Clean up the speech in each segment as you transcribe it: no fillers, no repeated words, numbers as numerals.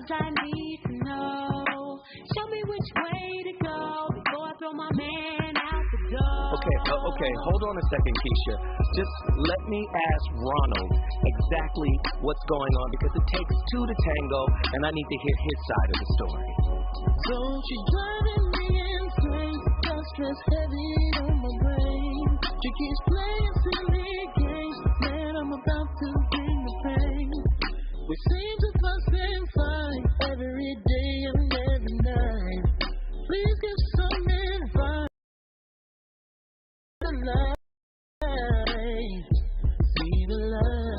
I need to know. Show me which way to go before I throw my man out the door. Okay, hold on a second, Keisha. Just let me ask Ronald exactly what's going on, because it takes two to tango, and I need to hear his side of the story. Don't you driving me insane? Got stress heavy on my brain. She keeps playing silly games. Man, I'm about to bring the pain. We seem to fuss and fight every day and every night. Please give some advice. The light, see the light.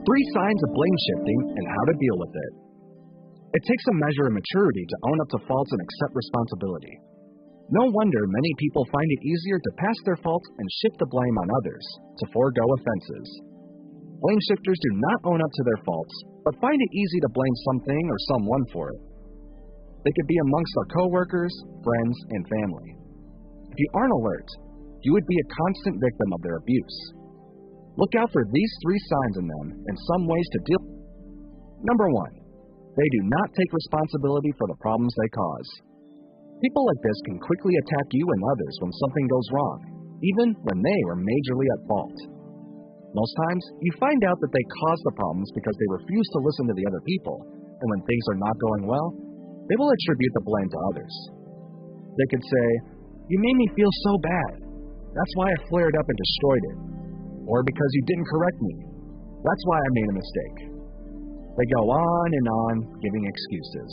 Three signs of blame shifting and how to deal with it. It takes a measure of maturity to own up to faults and accept responsibility. No wonder many people find it easier to pass their faults and shift the blame on others, to forego offenses. Blame shifters do not own up to their faults, but find it easy to blame something or someone for it. They could be amongst our coworkers, friends, and family. If you aren't alert, you would be a constant victim of their abuse. Look out for these three signs in them and some ways to deal. Number 1, they do not take responsibility for the problems they cause. People like this can quickly attack you and others when something goes wrong, even when they were majorly at fault. Most times, you find out that they caused the problems because they refuse to listen to the other people, and when things are not going well, they will attribute the blame to others. They could say, "You made me feel so bad. That's why I flared up and destroyed it." Or because you didn't correct me. That's why I made a mistake. They go on and on, giving excuses.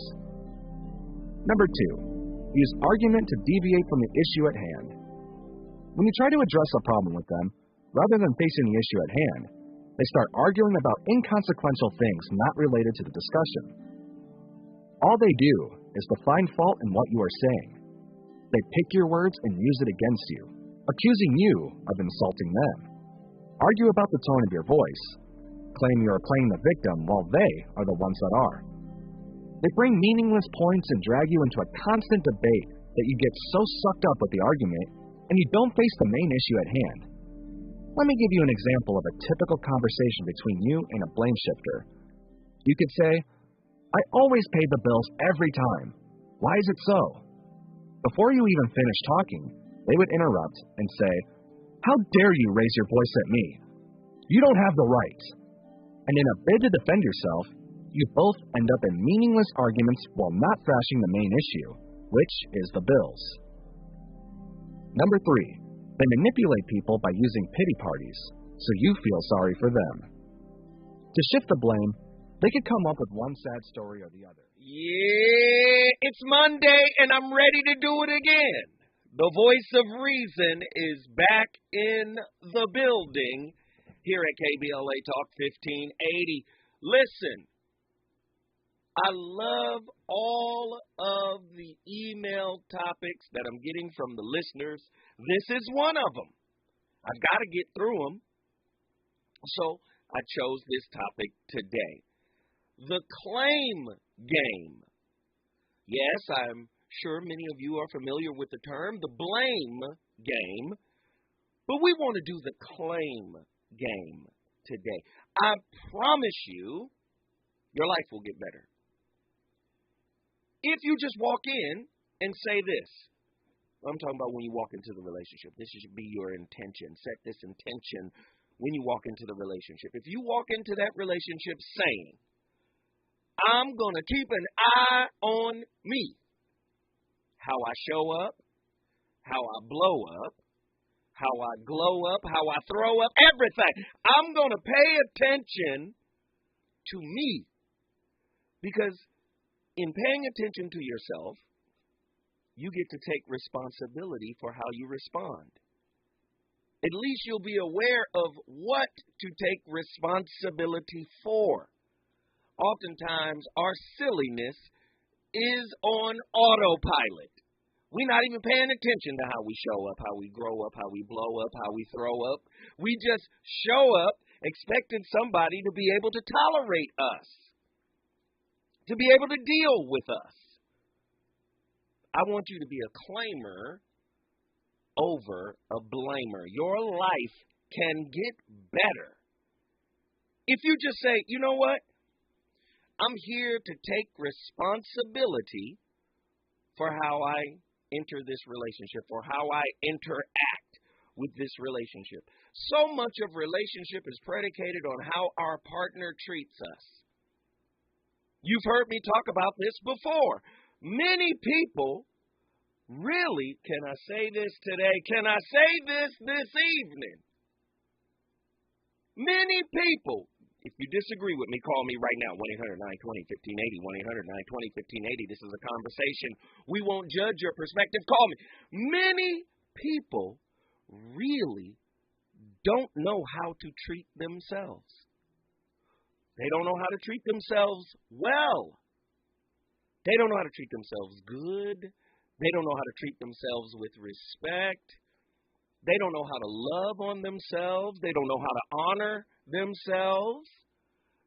Number 2, use argument to deviate from the issue at hand. When you try to address a problem with them, rather than facing the issue at hand, they start arguing about inconsequential things not related to the discussion. All they do is to find fault in what you are saying. They pick your words and use it against you, accusing you of insulting them. Argue about the tone of your voice, claim you are playing the victim while they are the ones that are. They bring meaningless points and drag you into a constant debate that you get so sucked up with the argument and you don't face the main issue at hand. Let me give you an example of a typical conversation between you and a blame shifter. You could say, "I always pay the bills every time. Why is it so?" Before you even finish talking, they would interrupt and say, "How dare you raise your voice at me? You don't have the right." And in a bid to defend yourself, you both end up in meaningless arguments while not thrashing the main issue, which is the bills. Number 3, they manipulate people by using pity parties, so you feel sorry for them. To shift the blame, they could come up with one sad story or the other. Yeah, it's Monday and I'm ready to do it again. The voice of reason is back in the building here at KBLA Talk 1580. Listen, I love all of the email topics that I'm getting from the listeners. This is one of them. I've got to get through them. So I chose this topic today. The claim game. Yes, I'm sure many of you are familiar with the term, the blame game, but we want to do the claim game today. I promise you, your life will get better. If you just walk in and say this, I'm talking about when you walk into the relationship. This should be your intention. Set this intention when you walk into the relationship. If you walk into that relationship saying, I'm going to keep an eye on me, how I show up, how I blow up, how I glow up, how I throw up, everything. I'm going to pay attention to me. Because in paying attention to yourself, you get to take responsibility for how you respond. At least you'll be aware of what to take responsibility for. Oftentimes, our silliness is on autopilot. We're not even paying attention to how we show up, how we grow up, how we blow up, how we throw up. We just show up expecting somebody to be able to tolerate us, to be able to deal with us. I want you to be a claimer over a blamer. Your life can get better if you just say, you know what? I'm here to take responsibility for how I enter this relationship, for how I interact with this relationship. So much of relationship is predicated on how our partner treats us. You've heard me talk about this before. Many people really, can I say this today? Can I say this evening? Many people, if you disagree with me, call me right now, 1-800-920-1580, 1-800-920-1580. This is a conversation. We won't judge your perspective. Call me. Many people really don't know how to treat themselves. They don't know how to treat themselves well. They don't know how to treat themselves good. They don't know how to treat themselves with respect. They don't know how to love on themselves. They don't know how to honor themselves.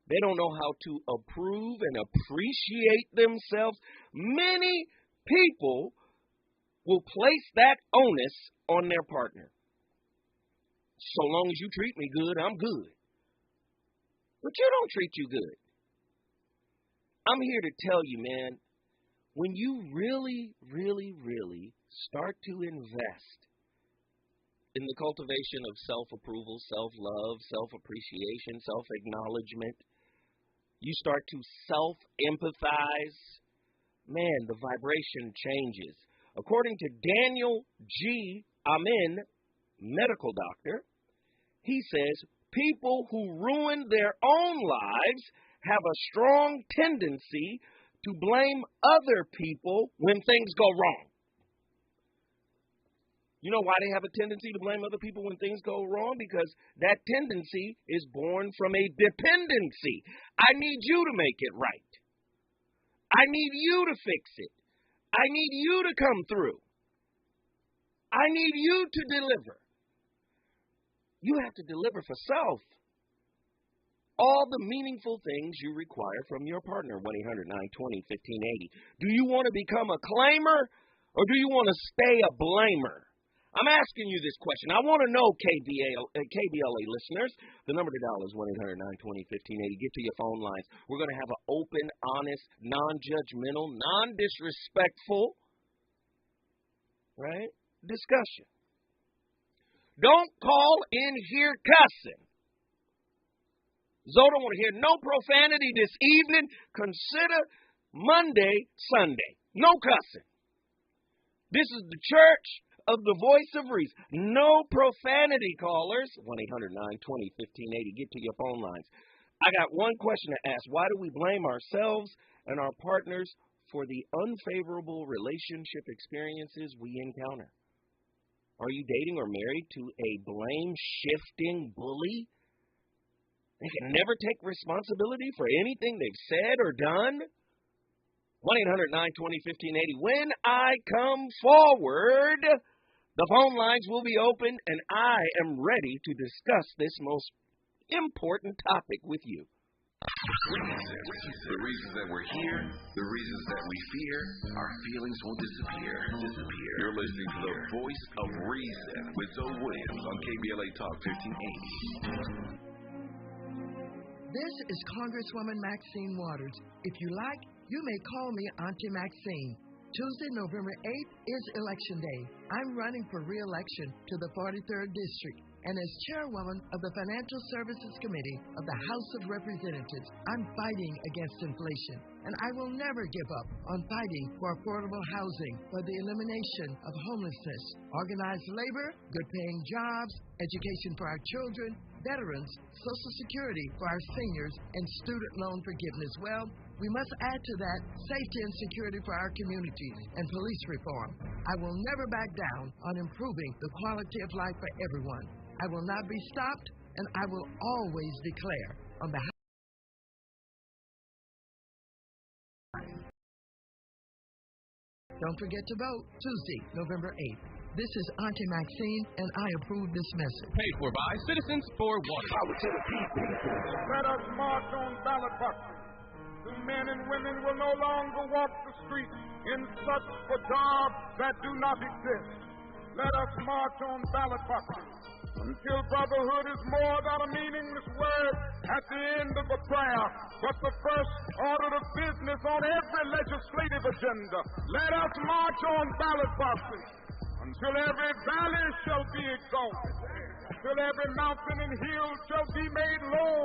They don't know how to approve and appreciate themselves. Many people will place that onus on their partner. So long as you treat me good, I'm good. But you don't treat you good. I'm here to tell you, man, when you really, really, really start to invest in the cultivation of self-approval, self-love, self-appreciation, self-acknowledgement, you start to self-empathize, man, the vibration changes. According to Daniel G. Amen, medical doctor, he says, people who ruin their own lives have a strong tendency to blame other people when things go wrong. You know why they have a tendency to blame other people when things go wrong? Because that tendency is born from a dependency. I need you to make it right. I need you to fix it. I need you to come through. I need you to deliver. You have to deliver for self. All the meaningful things you require from your partner, 1-800-920-1580. Do you want to become a claimer or do you want to stay a blamer? I'm asking you this question. I want to know, KBLA listeners. The number to dial is 1-800-920-1580. Get to your phone lines. We're going to have an open, honest, non-judgmental, non-disrespectful, right, discussion. Don't call in here cussing. Zoe don't want to hear no profanity this evening. Consider Monday, Sunday. No cussing. This is the church of the voice of reason. No profanity, callers. 1-800-920-1580. Get to your phone lines. I got one question to ask. Why do we blame ourselves and our partners for the unfavorable relationship experiences we encounter? Are you dating or married to a blame-shifting bully? They can never take responsibility for anything they've said or done. 1-800-920-1580. When I come forward, the phone lines will be open, and I am ready to discuss this most important topic with you. The reasons that we're here, the reasons that we fear, our feelings will disappear. You're listening to the Voice of Reason with Zoe Williams on KBLA Talk 1580. This is Congresswoman Maxine Waters. If you like, you may call me Auntie Maxine. Tuesday, November 8th is Election Day. I'm running for re-election to the 43rd District. And as chairwoman of the Financial Services Committee of the House of Representatives, I'm fighting against inflation. And I will never give up on fighting for affordable housing, for the elimination of homelessness, organized labor, good-paying jobs, education for our children, veterans, Social Security for our seniors, and student loan forgiveness. Well, we must add to that safety and security for our communities and police reform. I will never back down on improving the quality of life for everyone. I will not be stopped, and I will always declare on behalf. Don't forget to vote Tuesday, November 8th. This is Auntie Maxine, and I approve this message. Paid for by Citizens for Water. Power to the people. Let us march on ballot boxes. The men and women will no longer walk the streets in search for jobs that do not exist. Let us march on ballot boxes until brotherhood is more than a meaningless word at the end of a prayer, but the first order of business on every legislative agenda. Let us march on ballot boxes until every valley shall be exalted, until every mountain and hill shall be made low,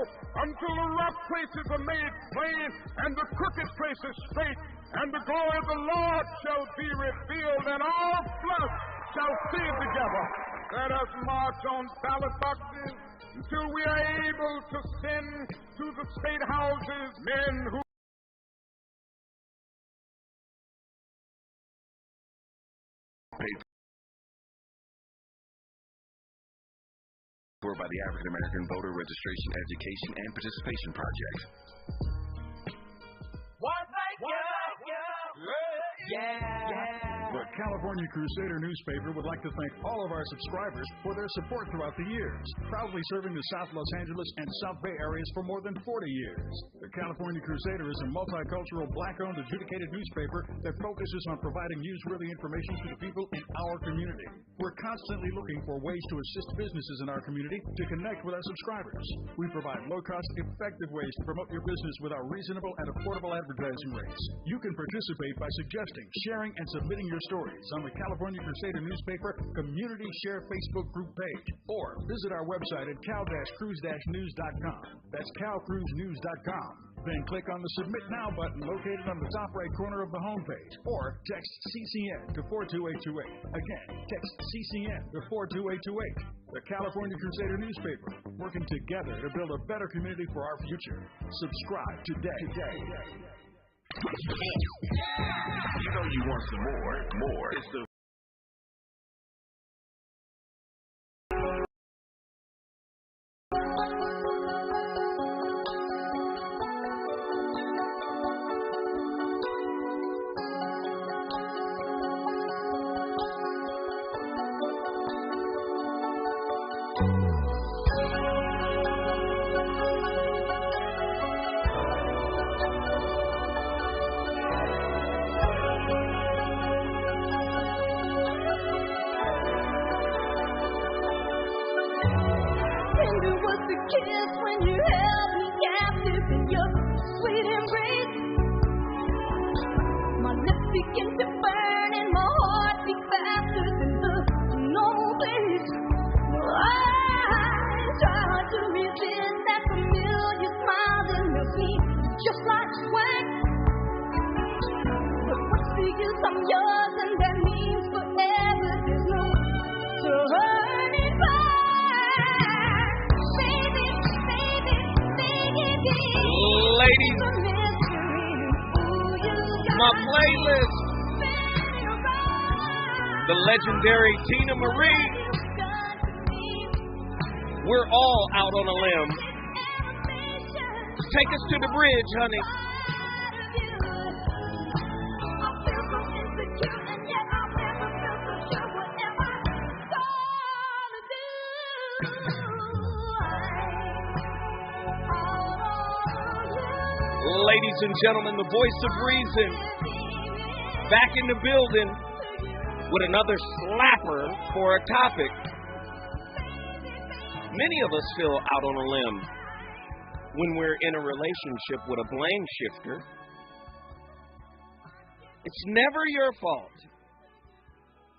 until the rough places are made plain and the crooked places straight, and the glory of the Lord shall be revealed, and all flesh shall see it together. Let us march on ballot boxes until we are able to send to the state houses men who Paid for by the African American Voter Registration, Education, and Participation Project. The California Crusader newspaper would like to thank all of our subscribers for their support throughout the years, proudly serving the South Los Angeles and South Bay areas for more than 40 years. The California Crusader is a multicultural, black-owned, adjudicated newspaper that focuses on providing newsworthy information to the people in our community. We're constantly looking for ways to assist businesses in our community to connect with our subscribers. We provide low-cost, effective ways to promote your business with our reasonable and affordable advertising rates. You can participate by suggesting, sharing, and submitting your stories on the California Crusader newspaper Community Share Facebook group page, or visit our website at cal-cruise-news.com. That's calcruisenews.com. Then click on the Submit Now button located on the top right corner of the homepage, or text CCN to 42828. Again, text CCN to 42828. The California Crusader newspaper, working together to build a better community for our future. Subscribe today. You know you want some more. It's the the legendary Tina Marie. We're all out on a limb. Take us to the bridge, honey. Ladies and gentlemen, the voice of reason back in the building with another slapper for a topic. Many of us feel out on a limb when we're in a relationship with a blame shifter. It's never your fault.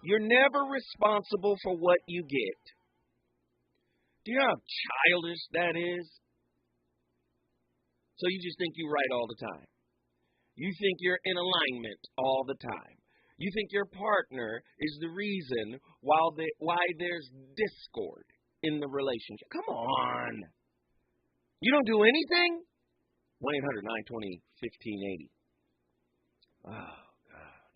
You're never responsible for what you get. Do you know how childish that is? So you just think you're right all the time. You think you're in alignment all the time. You think your partner is the reason why there's discord in the relationship. Come on. You don't do anything? 1-800-920-1580. Oh, God.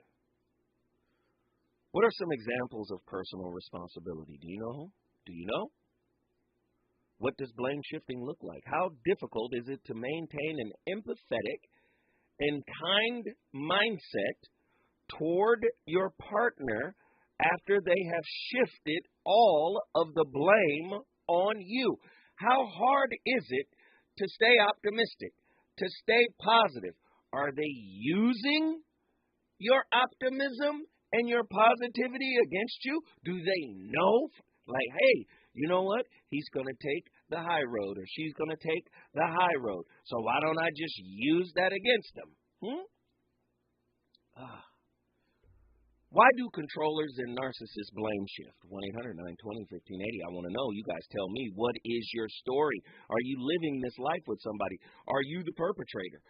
What are some examples of personal responsibility? Do you know? Do you know? What does blame shifting look like? How difficult is it to maintain an empathetic and kind mindset toward your partner after they have shifted all of the blame on you? How hard is it to stay optimistic, to stay positive? Are they using your optimism and your positivity against you? Do they know, like, hey, you know what? He's going to take the high road, or she's going to take the high road. So why don't I just use that against them? Why do controllers and narcissists blame shift? 1-800-920-1580. I want to know. You guys tell me, what is your story? Are you living this life with somebody? Are you the perpetrator?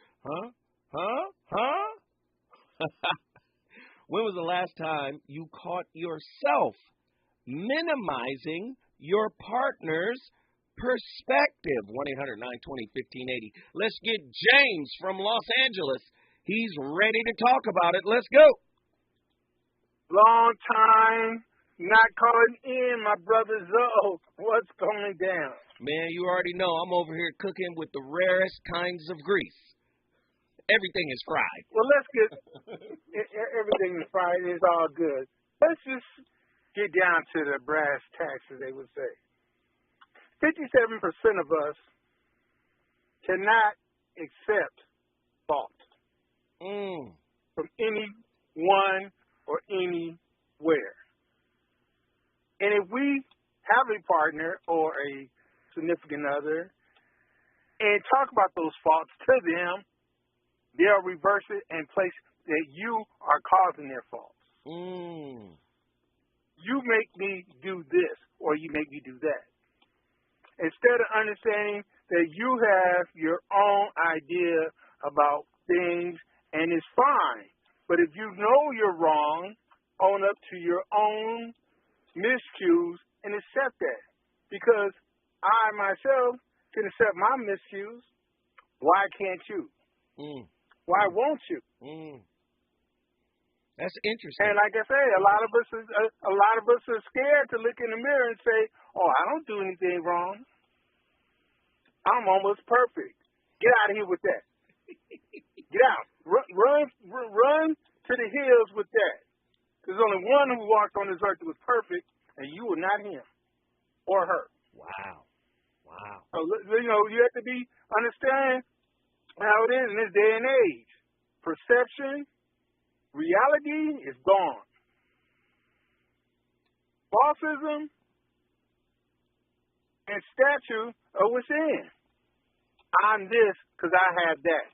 When was the last time you caught yourself minimizing your partner's perspective? 1-800-920-1580. Let's get James from Los Angeles. He's ready to talk about it. Let's go. Long time not calling in, my brother Zoe. What's going down? Man, you already know I'm over here cooking with the rarest kinds of grease. Everything is fried. Well, let's get everything is fried. It's all good. Let's just get down to the brass tacks, as they would say. 57% of us cannot accept fault from anyone or anywhere. And if we have a partner or a significant other and talk about those faults to them, they'll reverse it and place that you are causing their faults. You make me do this, or you make me do that. Instead of understanding that you have your own idea about things, and it's fine. But if you know you're wrong, own up to your own miscues and accept that. Because I, myself, can accept my miscues. Why can't you? Why won't you? That's interesting. And like I say, a lot of us are scared to look in the mirror and say, "Oh, I don't do anything wrong. I'm almost perfect." Get out of here with that. Get out. Run to the hills with that. There's only one who walked on this earth that was perfect, and you were not him or her. Wow. So, you have to understand how it is in this day and age. Perception, reality is gone. Falsism and statue are within. I'm this because I have that.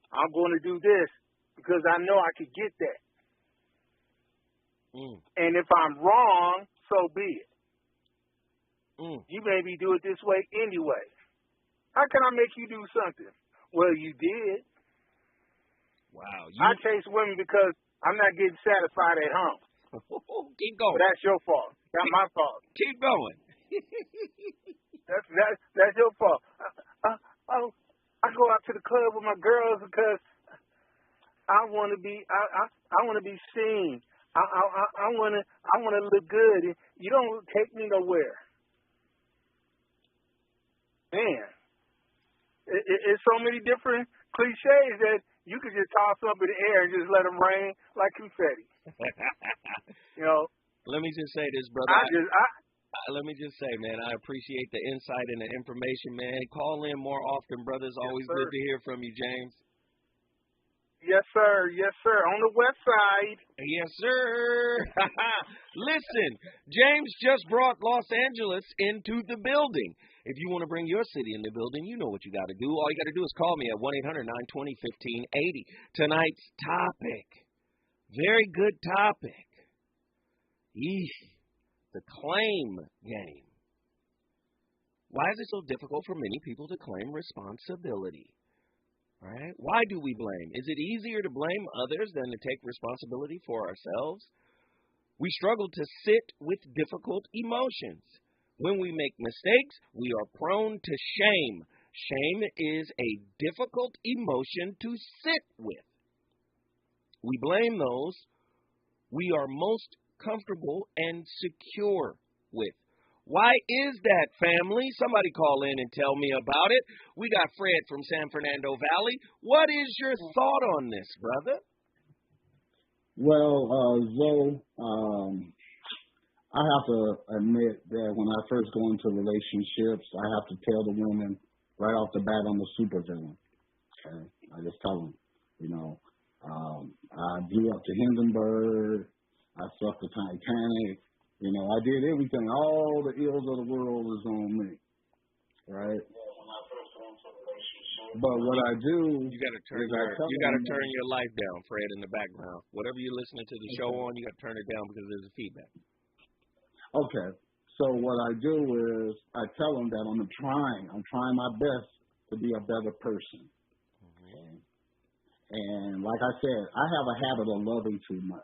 I'm going to do this because I know I could get that. And if I'm wrong, so be it. You maybe do it this way anyway. How can I make you do something? Well, you did. Wow. I chase women because I'm not getting satisfied at home. Keep going. But that's your fault. Not my fault. Keep going. That's your fault. I go out to the club with my girls because I want to be seen. I want to look good. You don't take me nowhere. Man, it's so many different cliches that you could just toss up in the air and just let them rain like confetti. Let me just say this, brother. let me just say, man, I appreciate the insight and the information, man. Call in more often, brother. It's always good to hear from you, James. Yes, sir. Yes, sir. On the west side. Yes, sir. Listen, James just brought Los Angeles into the building. If you want to bring your city in the building, you know what you got to do. All you got to do is call me at 1-800-920-1580. Tonight's topic, very good topic. The claim game. Why is it so difficult for many people to claim responsibility? Right? Why do we blame? Is it easier to blame others than to take responsibility for ourselves? We struggle to sit with difficult emotions. When we make mistakes, we are prone to shame. Shame is a difficult emotion to sit with. We blame those we are most comfortable and secure with. Why is that, family? Somebody call in and tell me about it. We got Fred from San Fernando Valley. What is your thought on this, brother? Well, Zoe, I have to admit that when I first go into relationships, I have to tell the women right off the bat I'm a supervillain. Okay? I just tell them, I blew up the Hindenburg. I sucked the Titanic. I did everything. All the ills of the world is on me, right? But what I do, you got to turn your life down, Fred, in the background. Whatever you're listening to the show on, you got to turn it down because there's a feedback. Okay. So what I do is I tell them that I'm trying my best to be a better person. Okay? And like I said, I have a habit of loving too much.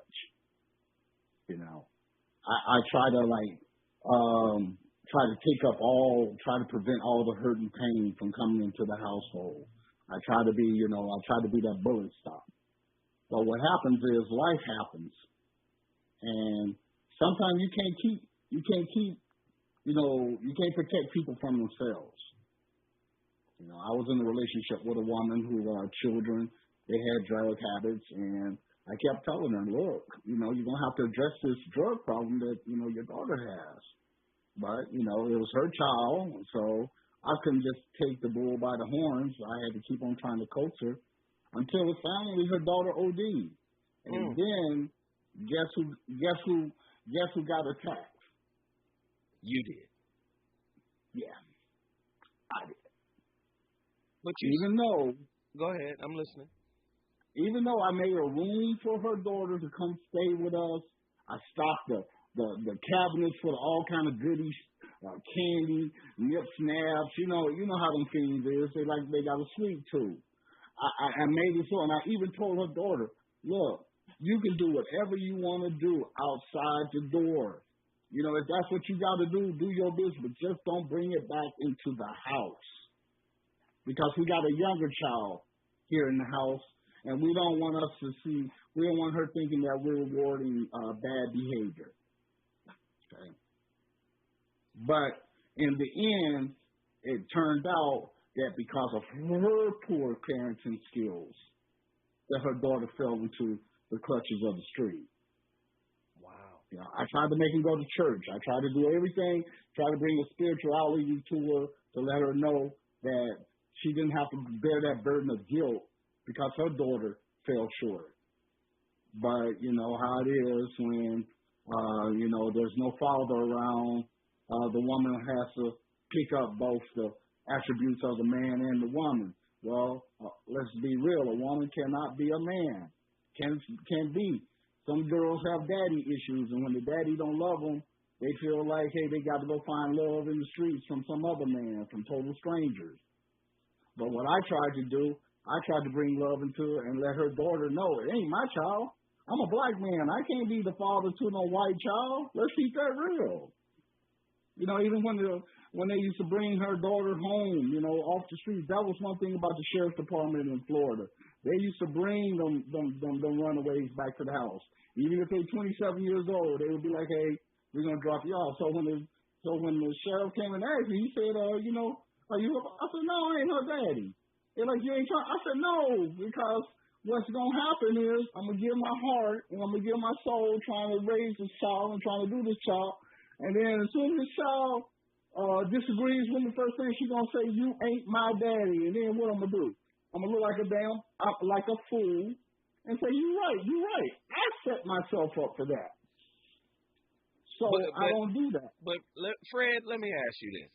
I try to try to prevent all the hurt and pain from coming into the household. I try to be that bullet stop. But what happens is life happens, and sometimes you can't protect people from themselves. I was in a relationship with a woman who had children. They had drug habits, and I kept telling her, look, you're going to have to address this drug problem that, your daughter has. But, it was her child, so I couldn't just take the bull by the horns. I had to keep on trying to coach her until finally her daughter OD'd. And then guess who got attacked? You did. Yeah, I did. But go ahead, I'm listening. Even though I made a room for her daughter to come stay with us, I stocked the cabinets for all kind of goodies, candy, nip snaps. You know how them things is. They got a sweet tooth. I made it so, and I even told her daughter, look, you can do whatever you want to do outside the door. If that's what you got to do your business, but just don't bring it back into the house. Because we got a younger child here in the house, and we don't want her thinking that we're rewarding bad behavior. Okay. But in the end, it turned out that because of her poor parenting skills, that her daughter fell into the clutches of the street. Wow. I tried to make him go to church. I tried to do everything, try to bring a spirituality to her to let her know that she didn't have to bear that burden of guilt because her daughter fell short. But you know how it is when, there's no father around. The woman has to pick up both the attributes of the man and the woman. Well, let's be real. A woman cannot be a man. Can be. Some girls have daddy issues, and when the daddy don't love them, they feel like, hey, they got to go find love in the streets from some other man, from total strangers. But what I tried to do, I tried to bring love into her and let her daughter know, it ain't my child. I'm a black man. I can't be the father to no white child. Let's keep that real. Even when they used to bring her daughter home, off the streets, that was one thing about the sheriff's department in Florida. They used to bring them runaways back to the house. Even if they're 27 years old, they would be like, hey, we're going to drop you off. So when the sheriff came and asked me, he said, are you, I said, no, I ain't her daddy. They're like, you ain't trying? I said, no, because what's going to happen is I'm going to give my heart and I'm going to give my soul trying to raise this child and trying to do this child. And then as soon as the child disagrees with me, first thing she's going to say, you ain't my daddy. And then what I'm going to do? I'm going to look like a fool and say, you're right. I set myself up for that. So I don't do that. But, Fred, let me ask you this.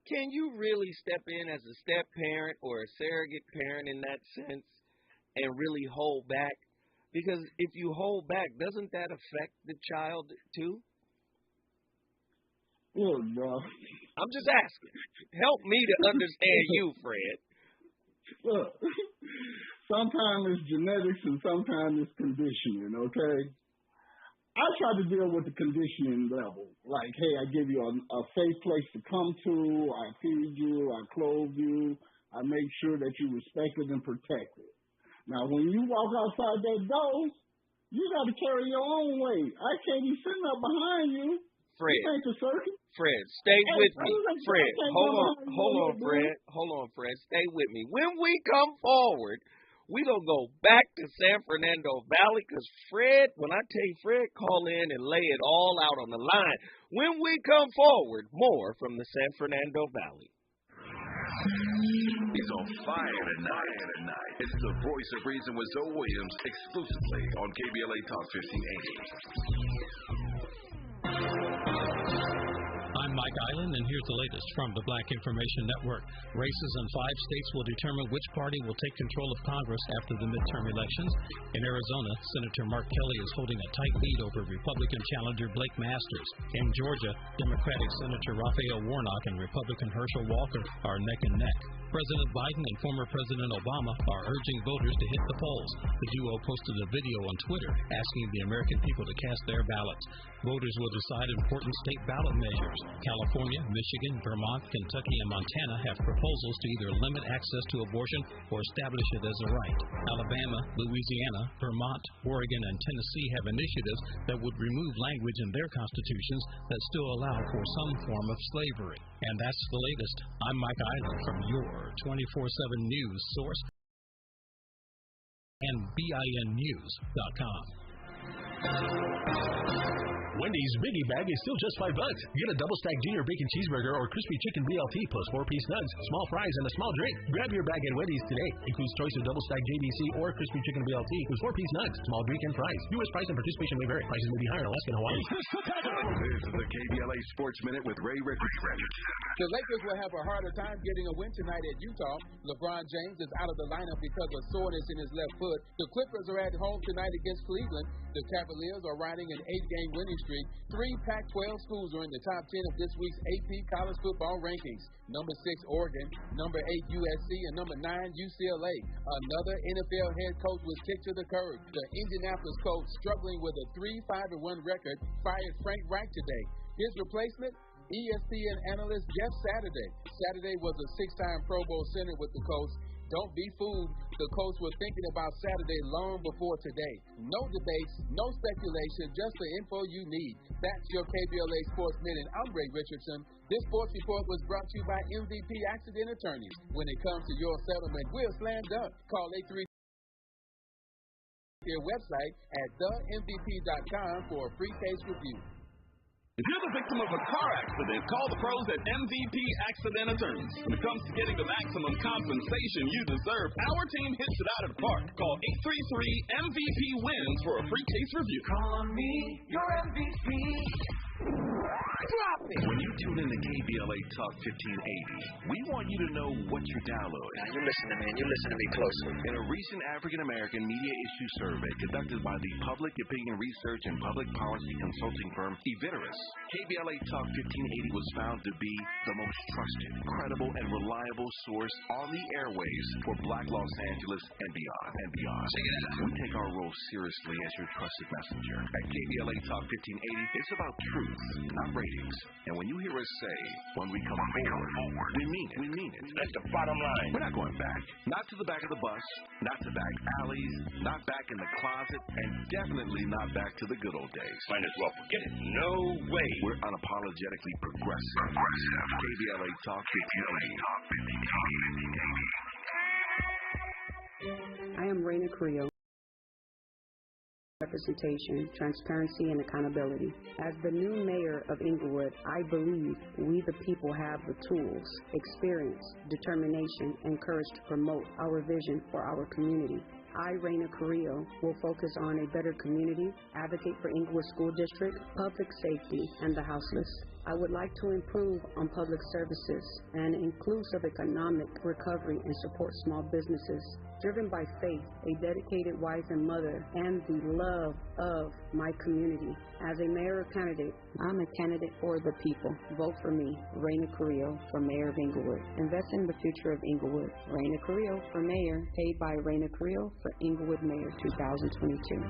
Can you really step in as a step-parent or a surrogate parent in that sense and really hold back? Because if you hold back, doesn't that affect the child too? Look, bro. I'm just asking. Help me to understand you, Fred. Look, sometimes it's genetics and sometimes it's conditioning, okay? I try to deal with the conditioning level. Like, hey, I give you a safe place to come to. I feed you. I clothe you. I make sure that you're respected and protected. Now, when you walk outside that door, you got to carry your own weight. I can't be sitting up behind you. Fred, ain't the circus. Fred, stay with me. Fred, hold on, Fred. Stay with me. When we come forward, we going to go back to San Fernando Valley because Fred, when I tell you Fred, call in and lay it all out on the line. When we come forward, more from the San Fernando Valley. He's on fire tonight. It's the Voice of Reason with Zoe Williams exclusively on KBLA Talk 1580. I'm Mike Island, and here's the latest from the Black Information Network. Races in 5 states will determine which party will take control of Congress after the midterm elections. In Arizona, Senator Mark Kelly is holding a tight lead over Republican challenger Blake Masters. In Georgia, Democratic Senator Raphael Warnock and Republican Herschel Walker are neck and neck. President Biden and former President Obama are urging voters to hit the polls. The duo posted a video on Twitter asking the American people to cast their ballots. Voters will decide important state ballot measures. California, Michigan, Vermont, Kentucky, and Montana have proposals to either limit access to abortion or establish it as a right. Alabama, Louisiana, Vermont, Oregon, and Tennessee have initiatives that would remove language in their constitutions that still allow for some form of slavery. And that's the latest. I'm Mike Island from your 24/7 news source and BINnews.com. Wendy's Biggie Bag is still just $5. Get a double stack junior bacon cheeseburger or crispy chicken BLT plus 4-piece nugs, small fries, and a small drink. Grab your bag at Wendy's today. Includes choice of double stack JBC or crispy chicken BLT with 4-piece nugs, small drink, and fries. U.S. price and participation may vary. Prices may be higher in Alaska and Hawaii. This is the KBLA Sports Minute with Ray Richardson. The Lakers will have a harder time getting a win tonight at Utah. LeBron James is out of the lineup because of soreness in his left foot. The Clippers are at home tonight against Cleveland. The Cavaliers are riding an 8-game winning streak. 3 Pac-12 schools are in the top 10 of this week's AP college football rankings. Number 6, Oregon. Number 8, USC. And number 9, UCLA. Another NFL head coach was kicked to the curb. The Indianapolis coach, struggling with a 3-5-1 record, fired Frank Reich today. His replacement, ESPN analyst Jeff Saturday. Saturday was a 6-time Pro Bowl center with the Colts. Don't be fooled. The Colts were thinking about Saturday long before today. No debates, no speculation, just the info you need. That's your KBLA Sports Minute. I'm Ray Richardson. This sports report was brought to you by MVP Accident Attorneys. When it comes to your settlement, we're slam dunk. Call 833 their website at themvp.com for a free case review. If you're the victim of a car accident, call the pros at MVP Accident Attorneys. When it comes to getting the maximum compensation you deserve, our team hits it out of the park. Call 833-MVP-WINS for a free case review. Call me your MVP. Drop it. When you tune in to KBLA Talk 1580, we want you to know what you're downloading. Now, you listen to me, and you listen to me closely. In a recent African-American media issue survey conducted by the Public Opinion Research and Public Policy Consulting firm Eviteris, KBLA Talk 1580 was found to be the most trusted, credible, and reliable source on the airwaves for Black Los Angeles and beyond. We take our role seriously as your trusted messenger. At KBLA Talk 1580, it's about truth, not ratings. And when you hear us say, when we come forward, we mean it. That's the bottom line. We're not going back. Not to the back of the bus, not to back alleys, not back in the closet, and definitely not back to the good old days. Might as well forget it. No way. We're unapologetically progressive. KBLA Talk 1580. I am Raina Creel. representation, transparency, and accountability. As the new mayor of Inglewood, I believe we the people have the tools, experience, determination, and courage to promote our vision for our community. I, Raina Carrillo, will focus on a better community, advocate for Inglewood School District, public safety, and the houseless. I would like to improve on public services and inclusive economic recovery and support small businesses. Driven by faith, a dedicated wife and mother, and the love of my community. As a mayor candidate, I'm a candidate for the people. Vote for me, Raina Carrillo, for mayor of Inglewood. Invest in the future of Inglewood. Raina Carrillo for mayor, paid by Raina Carrillo for Inglewood Mayor 2022.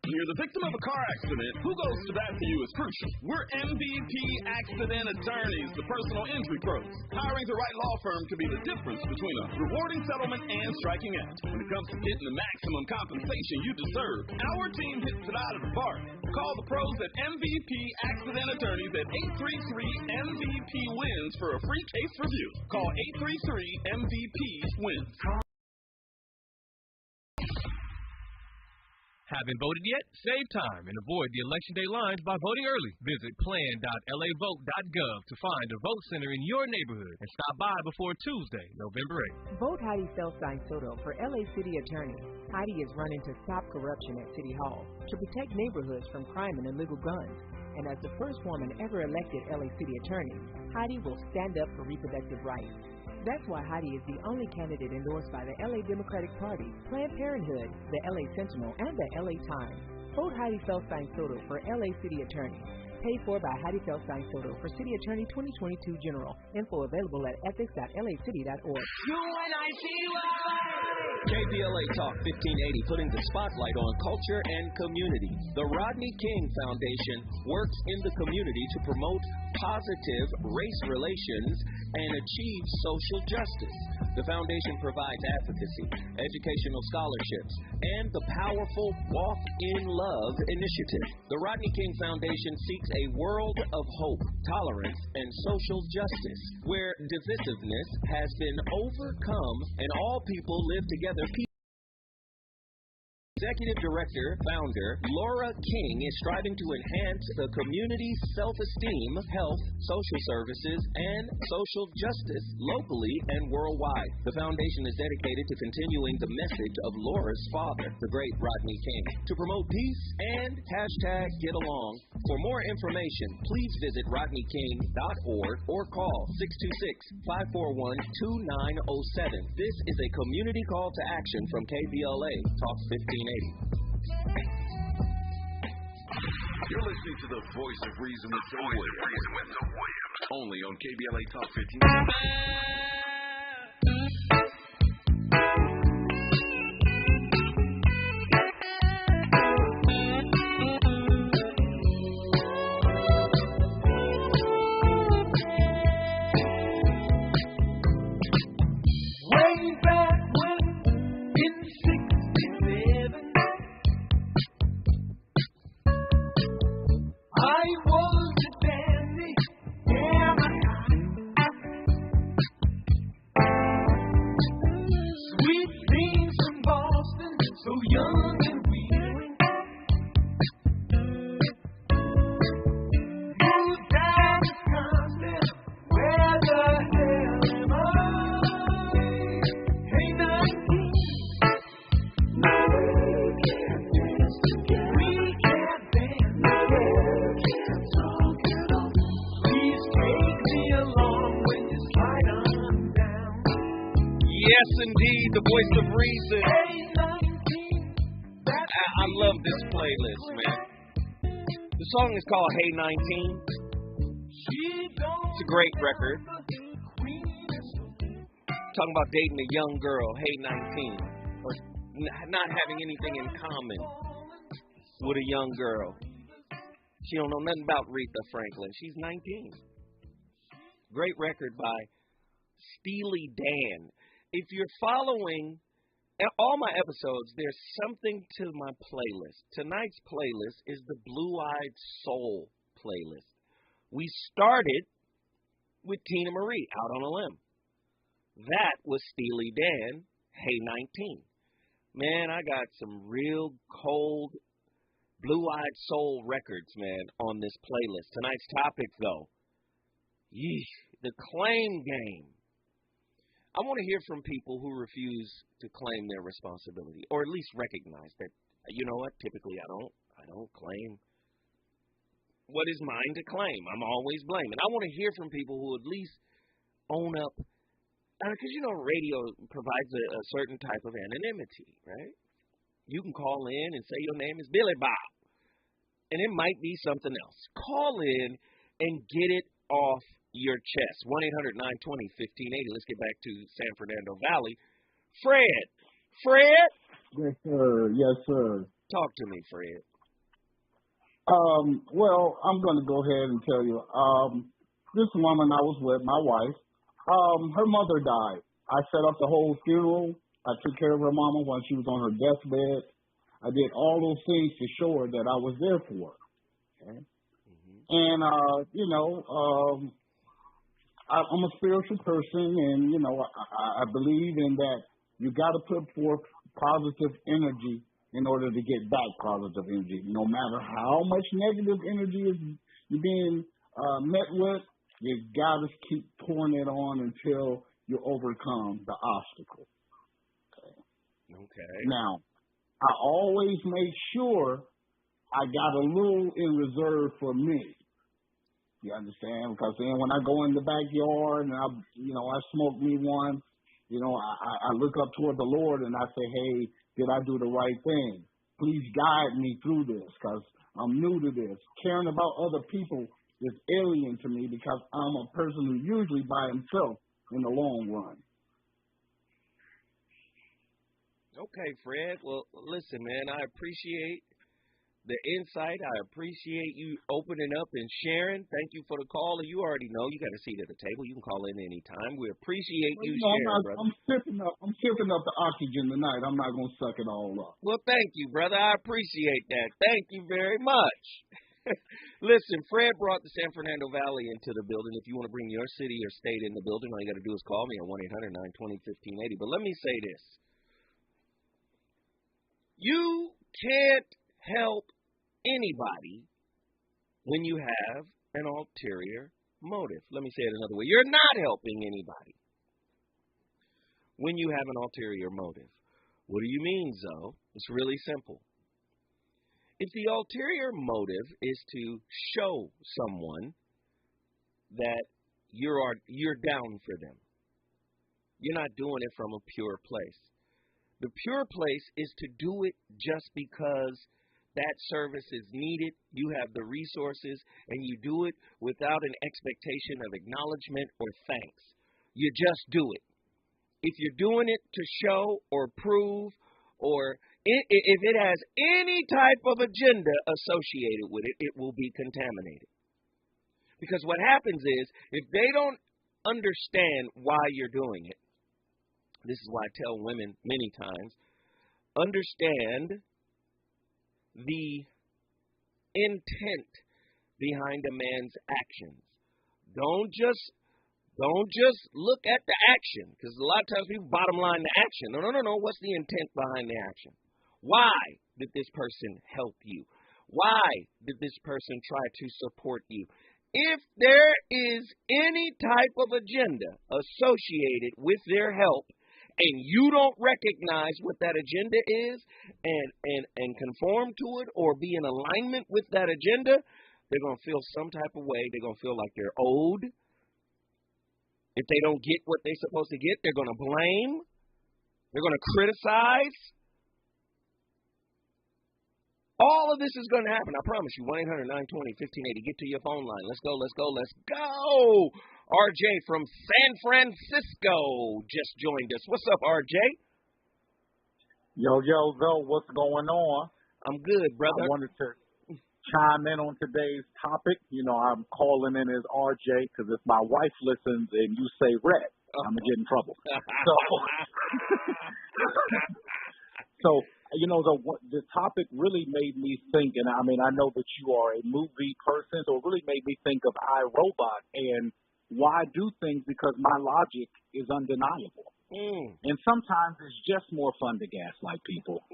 When you're the victim of a car accident, who goes to bat for you is crucial. We're MVP Accident Attorneys, the personal injury pros. Hiring the right law firm can be the difference between a rewarding settlement and striking out. When it comes to getting the maximum compensation you deserve, our team hits it out of the park. Call the pros at MVP Accident Attorneys at 833-MVP-WINS for a free case review. Call 833-MVP-WINS. Haven't voted yet? Save time and avoid the Election Day lines by voting early. Visit plan.lavote.gov to find a vote center in your neighborhood and stop by before Tuesday, November 8th. Vote Heidi Felstein Soto for LA City Attorney. Heidi is running to stop corruption at City Hall, to protect neighborhoods from crime and illegal guns. And as the first woman ever elected LA City Attorney, Heidi will stand up for reproductive rights. That's why Heidi is the only candidate endorsed by the LA Democratic Party, Planned Parenthood, the LA Sentinel, and the LA Times. Vote Heidi Felstein Soto for LA City Attorney. Paid for by Heidi Felstein Soto for City Attorney 2022 General. Info available at ethics.lacity.org. KBLA Talk 1580, putting the spotlight on culture and community. The Rodney King Foundation works in the community to promote positive race relations and achieve social justice. The foundation provides advocacy, educational scholarships, and the powerful Walk in Love initiative. The Rodney King Foundation seeks a world of hope, tolerance, and social justice, where divisiveness has been overcome and all people live together peacefully. Executive Director, Founder, Laura King is striving to enhance the community's self-esteem, health, social services, and social justice locally and worldwide. The foundation is dedicated to continuing the message of Laura's father, the great Rodney King, to promote peace and #GetAlong. For more information, please visit rodneyking.org or call 626-541-2907. This is a community call to action from KBLA Talk 1580. You're listening to the Voice of Reason with Joe Williams. Only on KBLA Talk 1580. Yes, indeed, the voice of reason. I love this playlist, man. The song is called Hey 19. It's a great record. Talking about dating a young girl, Hey 19. Or not having anything in common with a young girl. She don't know nothing about Aretha Franklin. She's 19. Great record by Steely Dan. If you're following all my episodes, there's something to my playlist. Tonight's playlist is the Blue-Eyed Soul playlist. We started with Tina Marie, Out on a Limb. That was Steely Dan, Hey 19. Man, I got some real cold, blue-eyed soul records, man, on this playlist. Tonight's topic, though, yeesh, the claim game. I want to hear from people who refuse to claim their responsibility, or at least recognize that, you know what, typically I don't claim what is mine to claim. I'm always blaming. I want to hear from people who at least own up, because, you know, radio provides a certain type of anonymity, right? You can call in and say your name is Billy Bob, and it might be something else. Call in and get it off your chest. 1-800-920-1580. Let's get back to San Fernando Valley. Fred. Yes, sir. Yes, sir. Talk to me, Fred. Well, I'm going to go ahead and tell you. This woman I was with, my wife, her mother died. I set up the whole funeral. I took care of her mama when she was on her deathbed. I did all those things to show her that I was there for her. Okay? And, I'm a spiritual person, and, you know, I believe in that you got to put forth positive energy in order to get back positive energy. No matter how much negative energy is being met with, you got to keep pouring it on until you overcome the obstacle. Okay. Now, I always make sure I got a little in reserve for me. You understand? Because then when I go in the backyard and I smoke me one, I look up toward the Lord and I say, hey, did I do the right thing? Please guide me through this, because I'm new to this. Caring about other people is alien to me because I'm a person who usually by himself in the long run. Okay, Fred. Well, listen, man, I appreciate the insight. I appreciate you opening up and sharing. Thank you for the call. And you already know you got a seat at the table. You can call in anytime. We appreciate you sharing, brother. I'm sipping up the oxygen tonight. I'm not going to suck it all up. Well, thank you, brother. I appreciate that. Thank you very much. Listen, Fred brought the San Fernando Valley into the building. If you want to bring your city or state in the building, all you got to do is call me at 1-800-920-1580. But let me say this. You can't help anybody when you have an ulterior motive. Let me say it another way. You're not helping anybody when you have an ulterior motive. What do you mean, Zoe? It's really simple. If the ulterior motive is to show someone that you're down for them, you're not doing it from a pure place. The pure place is to do it just because that service is needed, you have the resources, and you do it without an expectation of acknowledgement or thanks. You just do it. If you're doing it to show or prove, or if it has any type of agenda associated with it, it will be contaminated. Because what happens is, if they don't understand why you're doing it, this is why I tell women many times, understand the intent behind a man's actions. Don't just look at the action, because a lot of times people bottom line the action. No. What's the intent behind the action? Why did this person help you? Why did this person try to support you? If there is any type of agenda associated with their help, and you don't recognize what that agenda is and conform to it or be in alignment with that agenda, they're going to feel some type of way. They're going to feel like they're owed. If they don't get what they're supposed to get, they're going to blame. They're going to criticize. All of this is going to happen. I promise you. 1-800-920-1580. Get to your phone line. Let's go. RJ from San Francisco just joined us. What's up, RJ? Yo, what's going on? I'm good, brother. I wanted to chime in on today's topic. I'm calling in as RJ because if my wife listens and you say Red, I'm going to get in trouble. So the topic really made me think, and I mean, I know that you are a movie person, so it really made me think of iRobot and why I do things, because my logic is undeniable. And sometimes it's just more fun to gaslight people.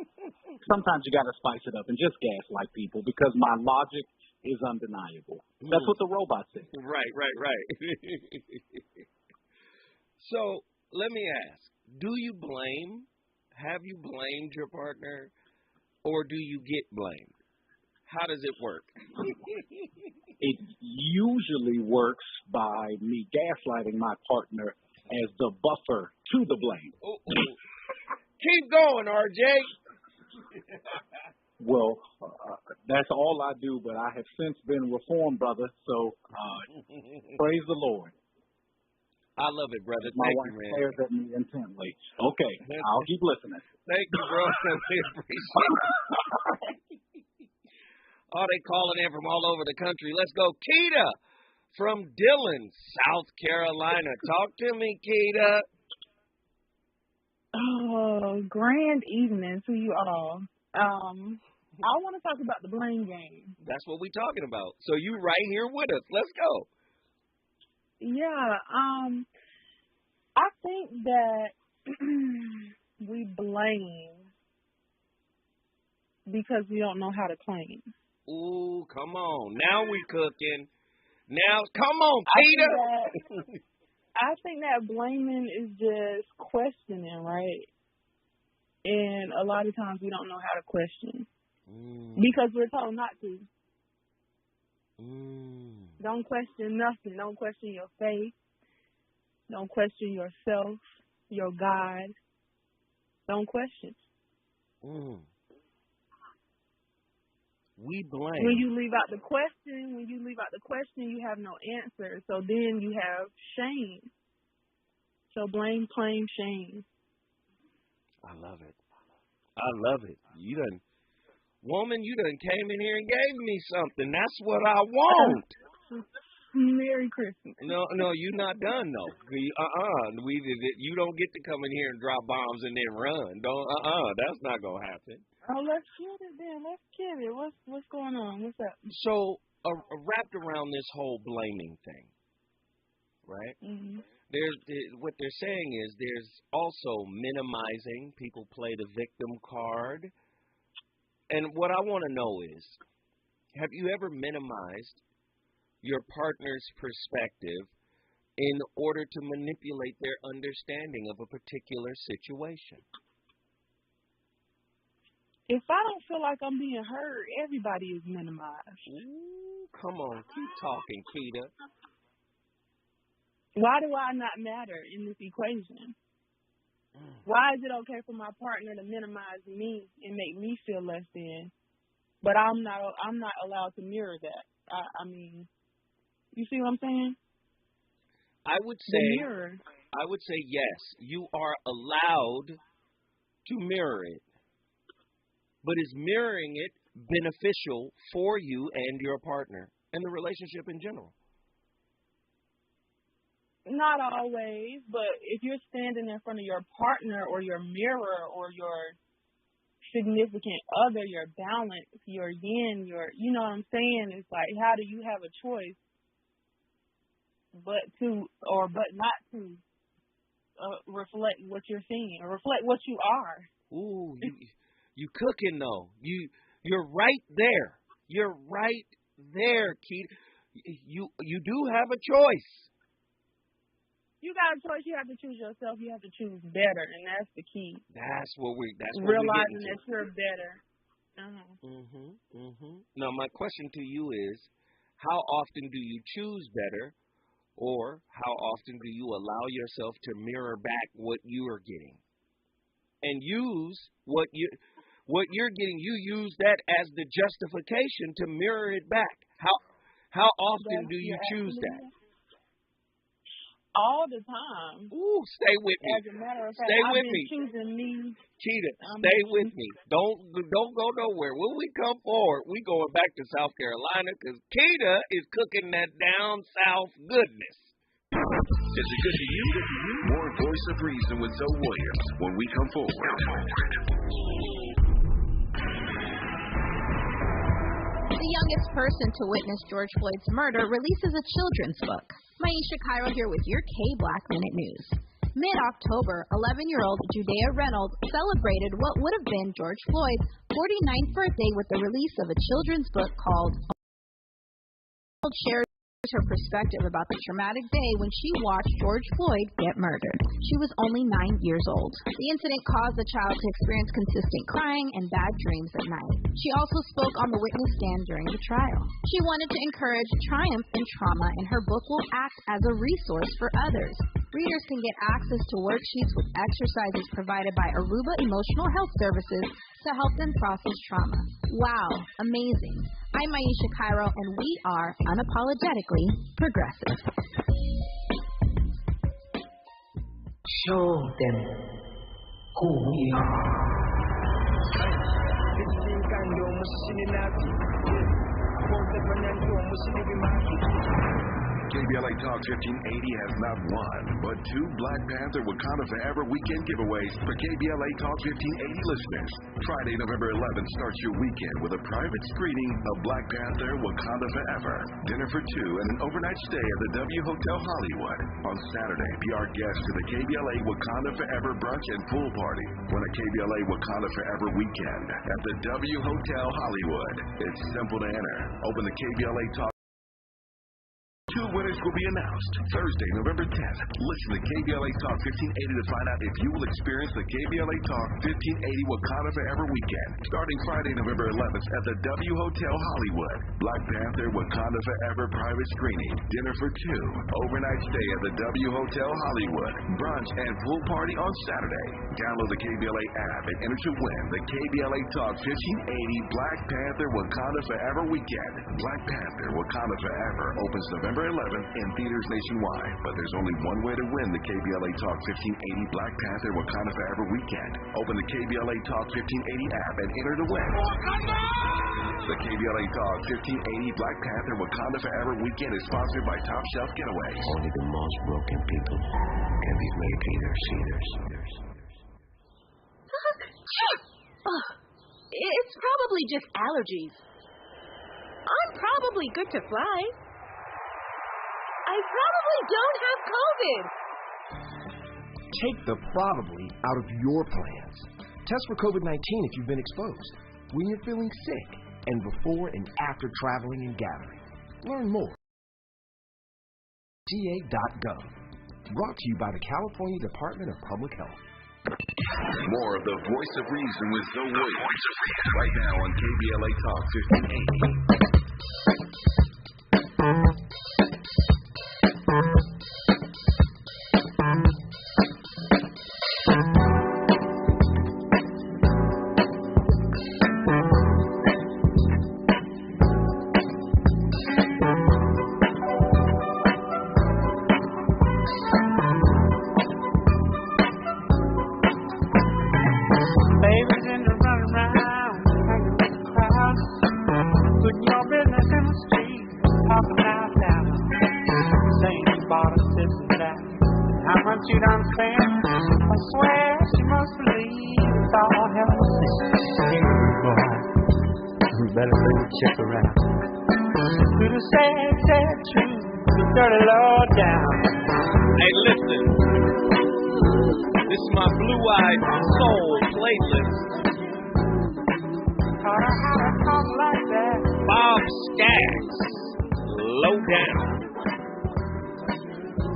Sometimes you got to spice it up and just gaslight people because my logic is undeniable. That's what the robot said. Right. So let me ask, do you blame? Have you blamed your partner, or do you get blamed? How does it work? It usually works by me gaslighting my partner as the buffer to the blame. Keep going, RJ. Well, that's all I do, but I have since been reformed, brother, so praise the Lord. I love it, brother. My Thank wife you, man. stares at me intently. Okay, I'll keep listening. Thank you, bro. We appreciate it. Oh, they calling in from all over the country. Let's go. Keita from Dillon, South Carolina. Talk to me, Keita. Oh, grand evening to you all. I want to talk about the blame game. That's what we're talking about. So you right here with us. Let's go. Yeah, I think that we blame because we don't know how to claim. Ooh, come on. Now we cooking. Now, come on, Keita. I think that blaming is just questioning, right? And a lot of times we don't know how to question because we're told not to. Don't question nothing. Don't question your faith. Don't question yourself, your God. Don't question. We blame. When you leave out the question, you have no answer. So then you have shame. So blame, claim, shame. I love it. Woman, you done came in here and gave me something. That's what I want. Merry Christmas. No, you're not done though. You don't get to come in here and drop bombs and then run. That's not gonna happen. Oh, let's get it then. Let's get it. What's going on? What's up? So, wrapped around this whole blaming thing, right? Mm-hmm. What they're saying is there's also minimizing. People play the victim card. And what I want to know is, have you ever minimized your partner's perspective in order to manipulate their understanding of a particular situation? If I don't feel like I'm being heard, everybody is minimized. Ooh, come on, keep talking, Keita. Why do I not matter in this equation? Why is it okay for my partner to minimize me and make me feel less than, but I'm not allowed to mirror that? I mean, you see what I'm saying? I would say yes, you are allowed to mirror it. But is mirroring it beneficial for you and your partner and the relationship in general? Not always, but if you're standing in front of your partner or your mirror or your significant other, your balance, your yin, you know what I'm saying? It's like, how do you have a choice but not to reflect what you're seeing or reflect what you are? Ooh, you cooking though. You're right there. You're right there, Keita. You do have a choice. You got a choice. You have to choose yourself. You have to choose better, and that's the key. That's what realizing that you're better. Now, my question to you is, how often do you choose better, or how often do you allow yourself to mirror back what you are getting, and use what you're getting? You use that as the justification to mirror it back. How often do you choose that? All the time. Ooh, stay with me. As a matter of fact, I've been choosing me. Keita, stay with me. Don't go nowhere. When we come forward, we going back to South Carolina because Keita is cooking that down south goodness. Is it good to you? More Voice of Reason with Zoe Williams when we come forward. The youngest person to witness George Floyd's murder releases a children's book. Maisha Cairo here with your K-Black Minute News. Mid-October, 11-year-old Judea Reynolds celebrated what would have been George Floyd's 49th birthday with the release of a children's book called Shares her perspective about the traumatic day when she watched George Floyd get murdered. She was only 9 years old. The incident caused the child to experience consistent crying and bad dreams at night. She also spoke on the witness stand during the trial. She wanted to encourage triumph in trauma, and her book will act as a resource for others. Readers can get access to worksheets with exercises provided by Aruba Emotional Health Services to help them process trauma. Wow, amazing. I'm Aisha Cairo, and we are unapologetically progressive. Show them who we are. KBLA Talk 1580 has not one, but two Black Panther Wakanda Forever weekend giveaways for KBLA Talk 1580 listeners. Friday, November 11th starts your weekend with a private screening of Black Panther Wakanda Forever, dinner for two, and an overnight stay at the W Hotel Hollywood. On Saturday, be our guest to the KBLA Wakanda Forever brunch and pool party. Win a KBLA Wakanda Forever weekend at the W Hotel Hollywood. It's simple to enter. Open the KBLA Talk. Two winners will be announced Thursday, November 10th. Listen to KBLA Talk 1580 to find out if you will experience the KBLA Talk 1580 Wakanda Forever weekend. Starting Friday, November 11th at the W Hotel Hollywood. Black Panther Wakanda Forever private screening. Dinner for two. Overnight stay at the W Hotel Hollywood. Brunch and pool party on Saturday. Download the KBLA app and enter to win the KBLA Talk 1580 Black Panther Wakanda Forever weekend. Black Panther Wakanda Forever opens November 11th in theaters nationwide, but there's only one way to win the KBLA Talk 1580 Black Panther Wakanda Forever weekend. Open the KBLA Talk 1580 app and enter to win. The KBLA Talk 1580 Black Panther Wakanda Forever weekend is sponsored by Top Shelf Getaways. Only the most broken people can be great leaders. It's probably just allergies. I'm probably good to fly. I probably don't have COVID. Take the probably out of your plans. Test for COVID-19 if you've been exposed, when you're feeling sick, and before and after traveling and gathering. Learn more. CA.gov. Brought to you by the California Department of Public Health. More of the Voice of Reason with Zoe Williams right now on KBLA Talk 1580. You done spent, I swear she must believe it's all heaven. Hey, boy, you better bring the chick around. To the sad truth, the dirty Lord down. Hey, listen. This is my Blue-Eyed Soul playlist. Taught her how to talk like that. Bob Skaggs, Low Down.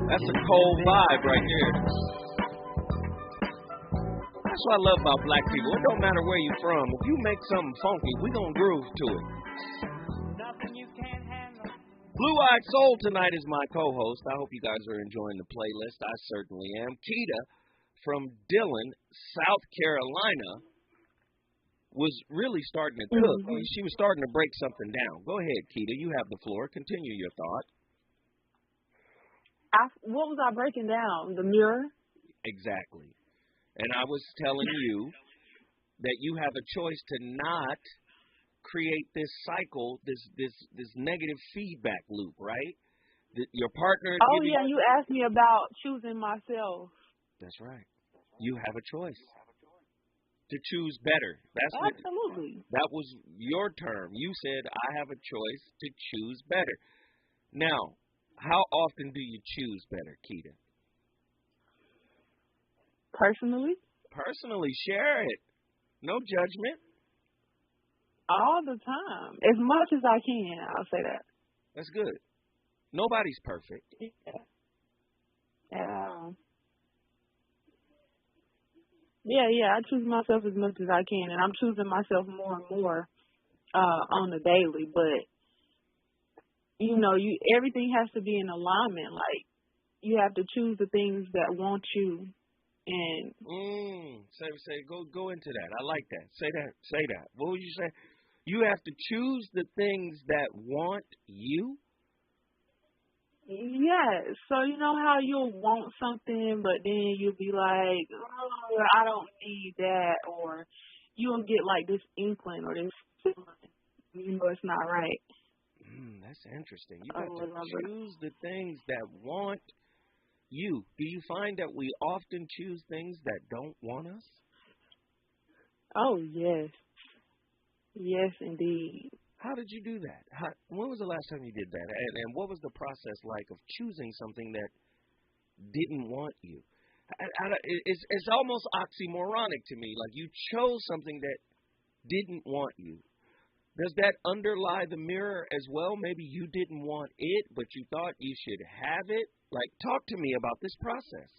That's a cold vibe right there. That's what I love about black people. It don't matter where you're from. If you make something funky, we gonna groove to it. Blue-Eyed Soul tonight is my co-host. I hope you guys are enjoying the playlist. I certainly am. Keita from Dillon, South Carolina, was really starting to cook. She was starting to break something down. Go ahead, Keita. You have the floor. Continue your thought. What was I breaking down? The mirror? Exactly. And I was telling you that you have a choice to not create this cycle, this negative feedback loop, right? Your partner. Oh, yeah, you asked me about choosing myself. That's right. You have a choice to choose better. Absolutely. That was your term. You said, I have a choice to choose better. Now, how often do you choose better, Keita? Personally? Personally, share it. No judgment. All the time. As much as I can, I'll say that. That's good. Nobody's perfect. Yeah. Yeah, I choose myself as much as I can, and I'm choosing myself more and more on the daily. But everything has to be in alignment. Like you have to choose the things that want you. And say go into that. I like that. Say that. What would you say? You have to choose the things that want you. Yes. So you know how you'll want something, but then you'll be like, oh, I don't need that, or you'll get like this inkling or this feeling, it's not right. That's interesting. You got to choose the things that want you. Do you find that we often choose things that don't want us? Oh, yes. Yes, indeed. How did you do that? When was the last time you did that? And what was the process like of choosing something that didn't want you? It's almost oxymoronic to me. Like you chose something that didn't want you. Does that underlie the mirror as well? Maybe you didn't want it, but you thought you should have it? Like, talk to me about this process.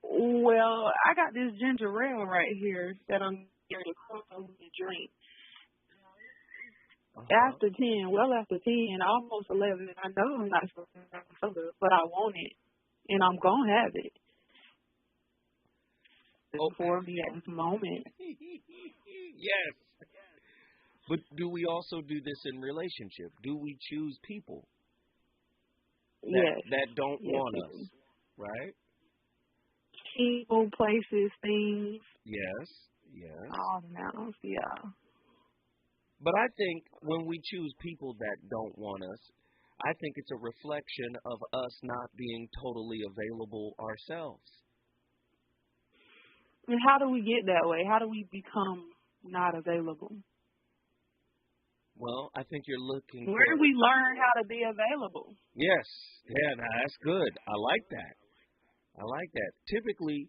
Well, I got this ginger ale right here that I'm going to cook over to drink. After 10, almost 11, I know I'm not supposed to have soda, but I want it, and I'm going to have it. For me at this moment. Yes. But do we also do this in relationship? Do we choose people that don't want us, right? People, places, things. Yes. All now, yeah. But I think when we choose people that don't want us, I think it's a reflection of us not being totally available ourselves. And how do we get that way? How do we become not available? Well, I think you're looking Where do we learn how to be available? Yes. Yeah, that's good. I like that. Typically,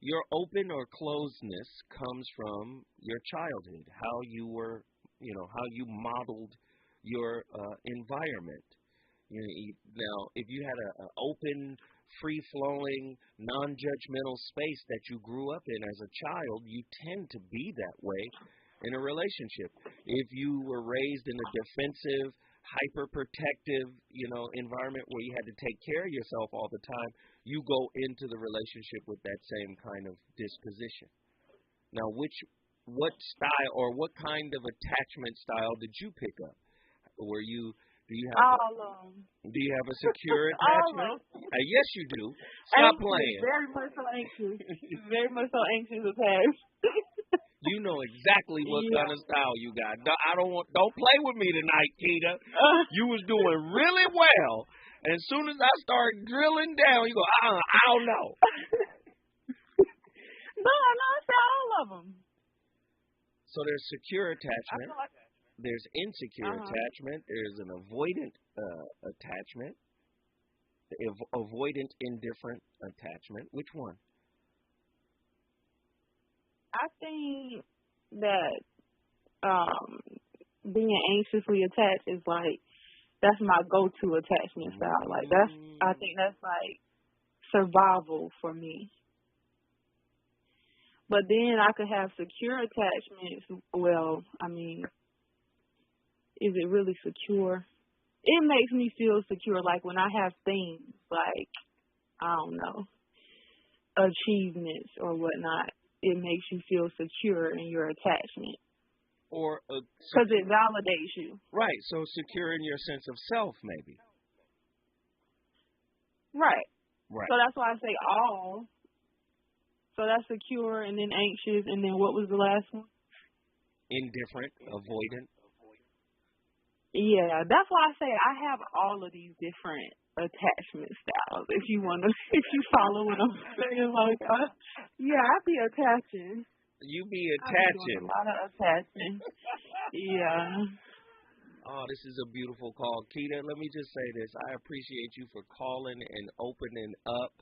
your open or closedness comes from your childhood, how you were, how you modeled your environment. Now, if you had an open, free-flowing, non-judgmental space that you grew up in as a child, you tend to be that way in a relationship. If you were raised in a defensive, hyper-protective, environment where you had to take care of yourself all the time, you go into the relationship with that same kind of disposition. Now, what style or what kind of attachment style did you pick up? Do you have a secure attachment? Yes, you do. Stop playing. Very much so anxious. Very much so anxious attached. You know exactly what kind of style you got. Don't play with me tonight, Keita. You was doing really well. And as soon as I start drilling down, you go, I don't know. No, I said all of them. So there's secure attachment. There's insecure attachment. There's an avoidant attachment. Avoidant indifferent attachment. Which one? I think that being anxiously attached is like, that's my go-to attachment style. Like I think that's like survival for me. But then I could have secure attachments. Well, I mean, is it really secure? It makes me feel secure. Like when I have things like, I don't know, achievements or whatnot, it makes you feel secure in your attachment. Because it validates you. Right. So secure in your sense of self, maybe. Right. Right. So that's why I say all. So that's secure, and then anxious, and then what was the last one? Indifferent, avoidant. Yeah, that's why I say I have all of these different attachment styles. If you follow what I'm saying, like, I be attaching. You be attaching. A lot of attaching. Yeah. Oh, this is a beautiful call. Keita, let me just say this. I appreciate you for calling and opening up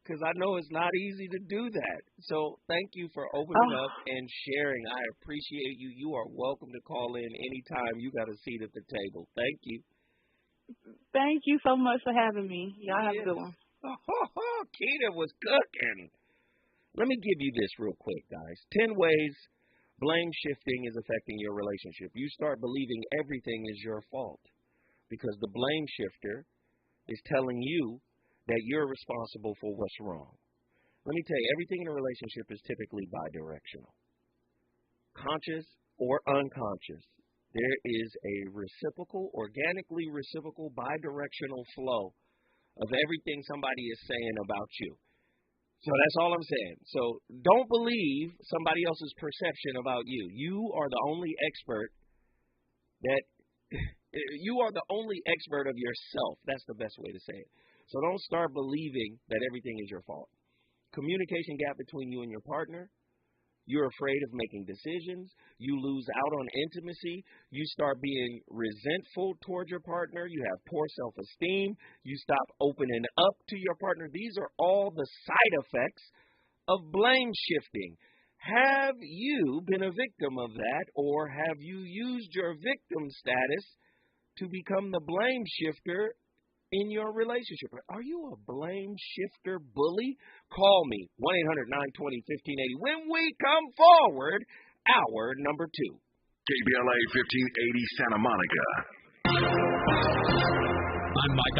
because I know it's not easy to do that. So thank you for opening up and sharing. I appreciate you. You are welcome to call in anytime you got a seat at the table. Thank you. Thank you so much for having me. Y'all have a good one. Keita was cooking. Let me give you this real quick, guys. 10 ways blame shifting is affecting your relationship. You start believing everything is your fault because the blame shifter is telling you that you're responsible for what's wrong. Let me tell you, everything in a relationship is typically bidirectional. Conscious or unconscious, there is a reciprocal, organically reciprocal, bidirectional flow of everything somebody is saying about you. So that's all I'm saying. So don't believe somebody else's perception about you. You are the only expert of yourself. That's the best way to say it. So don't start believing that everything is your fault. Communication gap between you and your partner. You're afraid of making decisions. You lose out on intimacy. You start being resentful towards your partner. You have poor self-esteem. You stop opening up to your partner. These are all the side effects of blame shifting. Have you been a victim of that, or have you used your victim status to become the blame shifter in your relationship? Are you a blame shifter bully? Call me, 1-800-920-1580. When we come forward, hour number 2. KBLA 1580 Santa Monica. I'm Mike